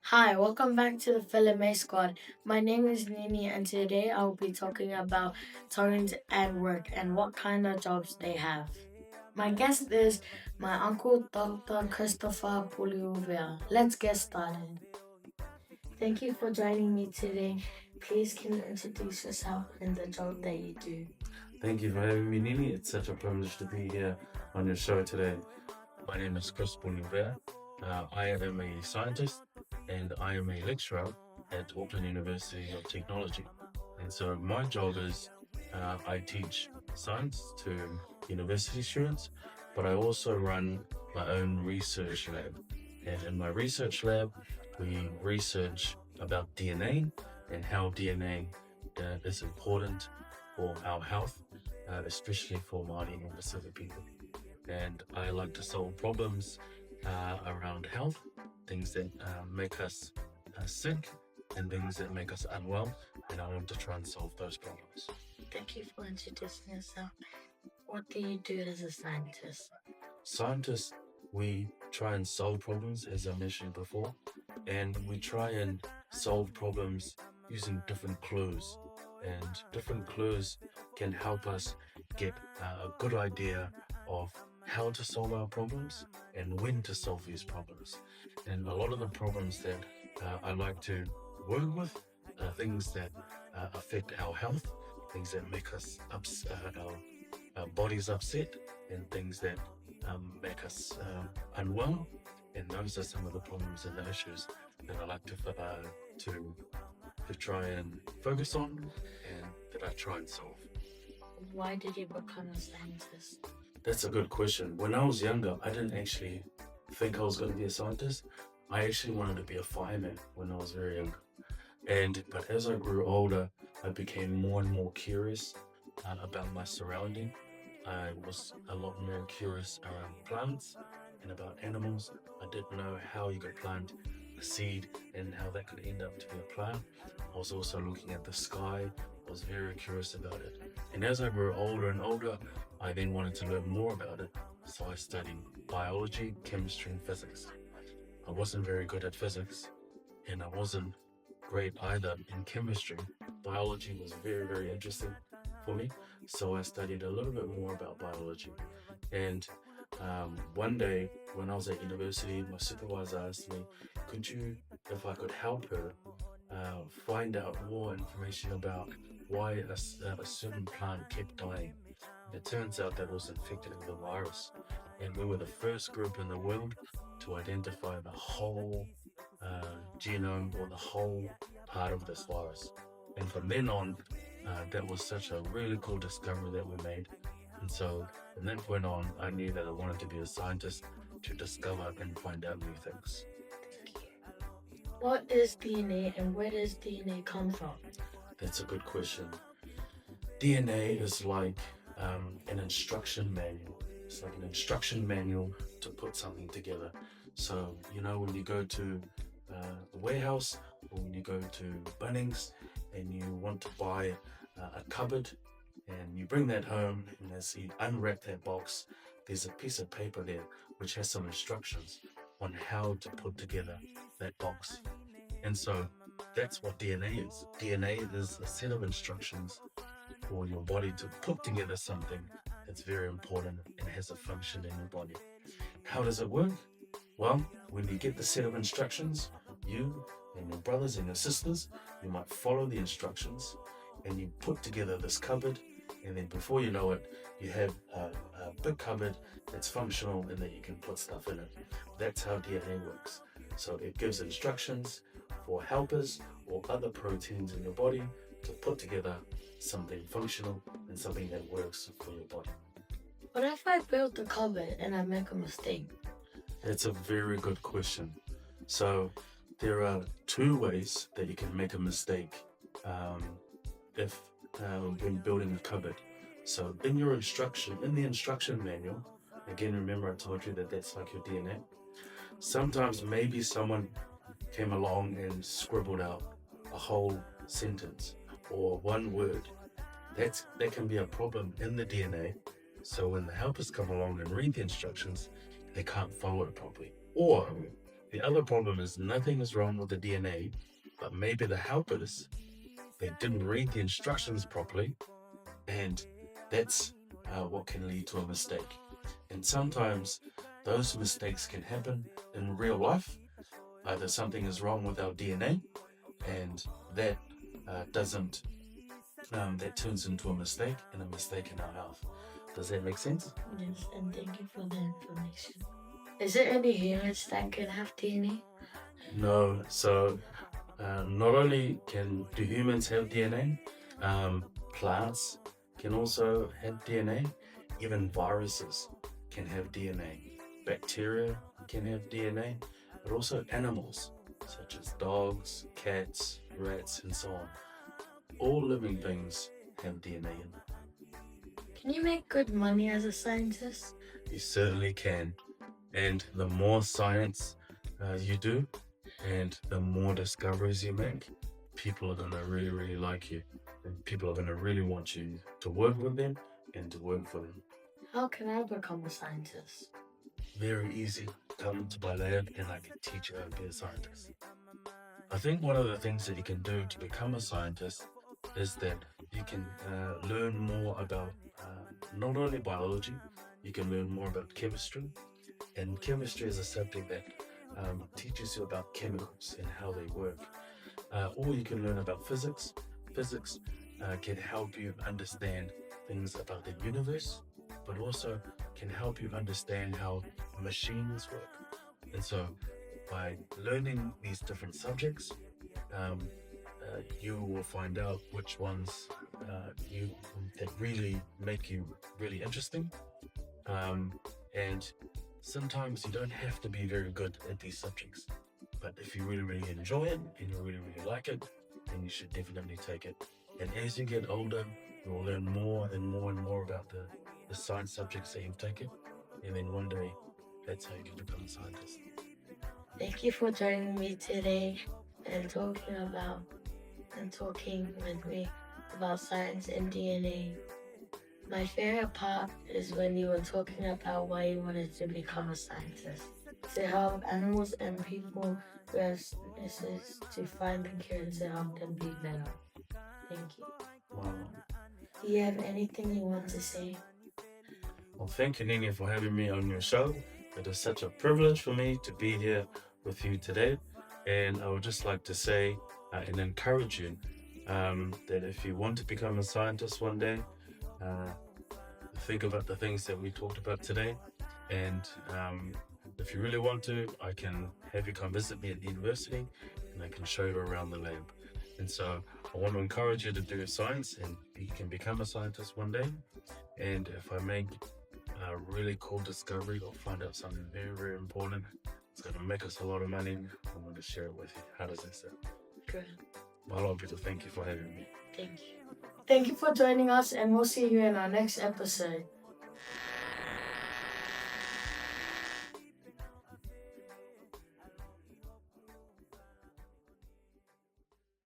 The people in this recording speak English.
Hi, welcome back to the Puli'vea squad. My name is Nini, and today I will be talking about Tongans at work and what kind of jobs they have. My guest is my uncle, Dr. Christopher Puli'uvea. Let's get started. Thank you for joining me today. Please, can you introduce yourself and the job that you do? Thank you for having me, Nini. It's such a privilege to be here on your show today. My name is Chris Puli'vea. I am a scientist and I am a lecturer at Auckland University of Technology. And so my job is I teach science to university students, but I also run my own research lab. And in my research lab, we research about DNA and how DNA is important for our health, especially for Māori and Pacific people. And I like to solve problems around health, things that make us sick and things that make us unwell, and I want to try and solve those problems. Thank you for introducing yourself. What do you do as a scientist? Scientists, we try and solve problems, as I mentioned before, and we try and solve problems using different clues. And different clues can help us get a good idea of how to solve our problems and when to solve these problems. And a lot of the problems that I like to work with are things that affect our health, things that make us our bodies upset, and things that make us unwell. And those are some of the problems and the issues that I like to try and focus on and that I try and solve. Why did you become a scientist? That's a good question. When I was younger, I didn't actually think I was going to be a scientist. I actually wanted to be a fireman when I was very young. But as I grew older, I became more and more curious about my surrounding. I was a lot more curious around plants and about animals. I didn't know how you could plant a seed and how that could end up to be a plant. I was also looking at the sky. I was very curious about it. And as I grew older and older, I then wanted to learn more about it. So I studied biology, chemistry, and physics. I wasn't very good at physics, and I wasn't great either in chemistry. Biology was very, very interesting for me. So I studied a little bit more about biology. And one day when I was at university, my supervisor asked me, if I could help her, find out more information about why a certain plant kept dying. It turns out that it was infected with a virus. And we were the first group in the world to identify the whole genome or the whole part of this virus. And from then on, that was such a really cool discovery that we made. And so from that point on, I knew that I wanted to be a scientist to discover and find out new things. What is DNA and where does DNA come from? That's a good question. DNA is like an instruction manual. It's like an instruction manual to put something together. So, when you go to the warehouse or when you go to Bunnings and you want to buy a cupboard and you bring that home, and as you unwrap that box, there's a piece of paper there which has some instructions on how to put together that box. And so that's what DNA is. DNA is a set of instructions for your body to put together something that's very important and has a function in your body. How does it work? Well, when you get the set of instructions, you and your brothers and your sisters, you might follow the instructions and you put together this cupboard, and then before you know it, you have a big cupboard that's functional and that you can put stuff in it. That's how DNA works. So it gives instructions for helpers or other proteins in your body to put together something functional and something that works for your body. What if I build the cupboard and I make a mistake? That's a very good question. So there are two ways that you can make a mistake if when building a cupboard. So in the instruction manual, again, remember I told you that that's like your DNA. Sometimes maybe someone came along and scribbled out a whole sentence or one word. That can be a problem in the DNA. So when the helpers come along and read the instructions, they can't follow it properly. Or The other problem is nothing is wrong with the DNA, but maybe the helpers, they didn't read the instructions properly, and that's what can lead to a mistake. And sometimes those mistakes can happen in real life. Either something is wrong with our DNA, and that doesn't that turns into a mistake, and a mistake in our health. Does that make sense? Yes, and thank you for the information. Is there any humans that can have DNA? No. So not only can do humans have DNA, plants can also have DNA. Even viruses can have DNA. Bacteria can have DNA, but also animals such as dogs, cats, rats, and so on. All living things have DNA in them. Can you make good money as a scientist? You certainly can. And the more science you do, and the more discoveries you make, people are going to really, really like you. And people are going to really want you to work with them and to work for them. How can I become a scientist? Very easy. Come to my lab and I can teach you how to be a scientist. I think one of the things that you can do to become a scientist is that you can learn more about not only biology, you can learn more about chemistry. And chemistry is a subject that teaches you about chemicals and how they work. Or you can learn about physics. Physics can help you understand things about the universe, but also can help you understand how machines work. And so, by learning these different subjects, you will find out which ones you that really make you really interesting. And sometimes you don't have to be very good at these subjects, but if you really, really enjoy it and you really, really like it, then you should definitely take it. And as you get older, you will learn more and more and more about the science subjects that you've taken. And then one day, that's how you can become a scientist. Thank you for joining me today and talking with me about science and DNA. My favorite part is when you were talking about why you wanted to become a scientist. To help animals and people who have sicknesses to find the cure to help them be better. Thank you. Wow. Do you have anything you want to say? Well, thank you, Nini, for having me on your show. It is such a privilege for me to be here with you today. And I would just like to say and encourage you that if you want to become a scientist one day, think about the things that we talked about today. And if you really want to, I can have you come visit me at the university and I can show you around the lab. And so I want to encourage you to do science and you can become a scientist one day. And if I make a really cool discovery or find out something very, very important, it's going to make us a lot of money, I'm going to share it with you. How does that sound? Good. Well, Peter, thank you for having me. Thank you. Thank you for joining us, and we'll see you in our next episode.